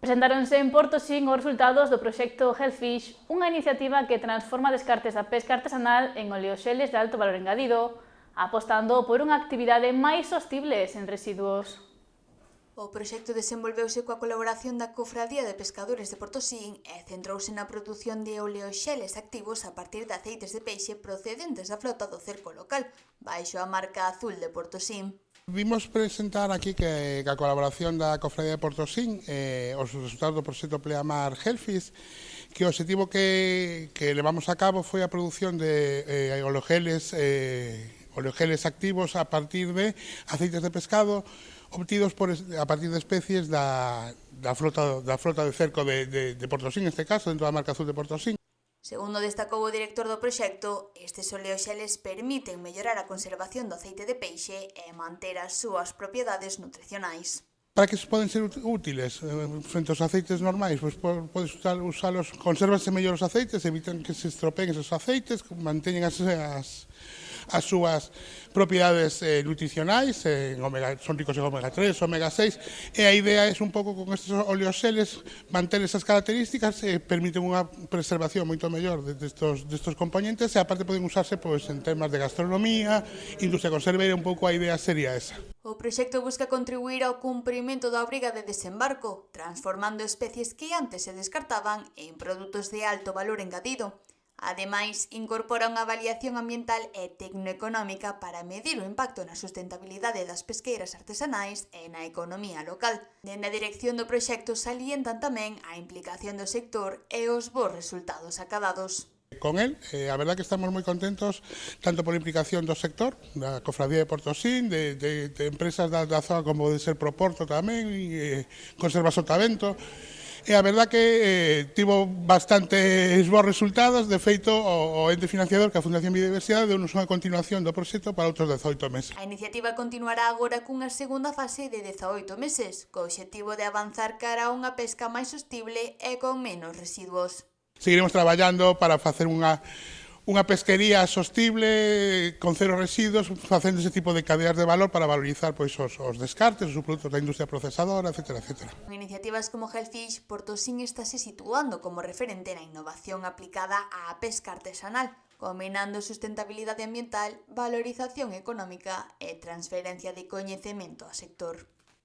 Presentáronse en Portosín os resultados do proxecto Hellfish, unha iniciativa que transforma descartes da pesca artesanal en oleoxeles de alto valor engadido, apostando por unha actividade máis sostible e sen residuos. O proxecto desenvolveuse coa colaboración da Cofradía de Pescadores de Portosín e centrouse na produción de oleoxeles activos a partir de aceites de peixe procedentes da flota do cerco local, baixo a marca azul de Portosín. Vimos presentar aquí que a colaboración da Cofradía de Portosín os resultados do proxecto Pleamar Hellfish, que o objetivo que levamos a cabo foi a produción de oleogeles activos a partir de aceites de pescado obtidos a partir de especies da flota de cerco de Portosín, neste caso, dentro da marca azul de Portosín. Segundo destacou o director do proxecto, estes oleoxeles permiten mellorar a conservación do aceite de peixe e manter as súas propiedades nutricionais. Para que poden ser útiles frente aos aceites normais? Pois podes usalos, consérvanse mellor os aceites, evitan que se estropeen esos aceites, manteñen as súas propiedades nutricionais, son ricos en omega 3, omega 6, e a idea é un pouco con estes oleoxeles manter esas características e permiten unha preservación moito mellor destos componentes e aparte poden usarse en temas de gastronomía, industria conserveira, un pouco a idea sería esa. O proxecto busca contribuir ao cumprimento da obriga de desembarco, transformando especies que antes se descartaban en produtos de alto valor engadido. Ademais, incorpora unha avaliación ambiental e tecnoeconómica para medir o impacto na sustentabilidade das pesqueiras artesanais e na economía local. Dende a dirección do proxecto salientan tamén a implicación do sector e os bons resultados acadados. Con él, a verdad que estamos moi contentos tanto por a implicación do sector, da Cofradía de Portosín, de empresas da zona como de ser Proporto tamén, Conserva Sotavento. E a verdad que tivo bastantes bons resultados, de feito o ente financiador que a Fundación Biodiversidade deu-nos unha continuación do proxecto para outros 18 meses. A iniciativa continuará agora cunha segunda fase de 18 meses, co obxectivo de avanzar cara a unha pesca máis sostible e con menos residuos. Seguiremos traballando para facer unha pesquería sostible, con cero residuos, facendo ese tipo de cadeas de valor para valorizar os descartes, os produtos da industria procesadora, etc. Con iniciativas como Hellfish, Portosín estáse situando como referente na innovación aplicada á pesca artesanal, combinando sustentabilidade ambiental, valorización económica e transferencia de coñecemento ao sector.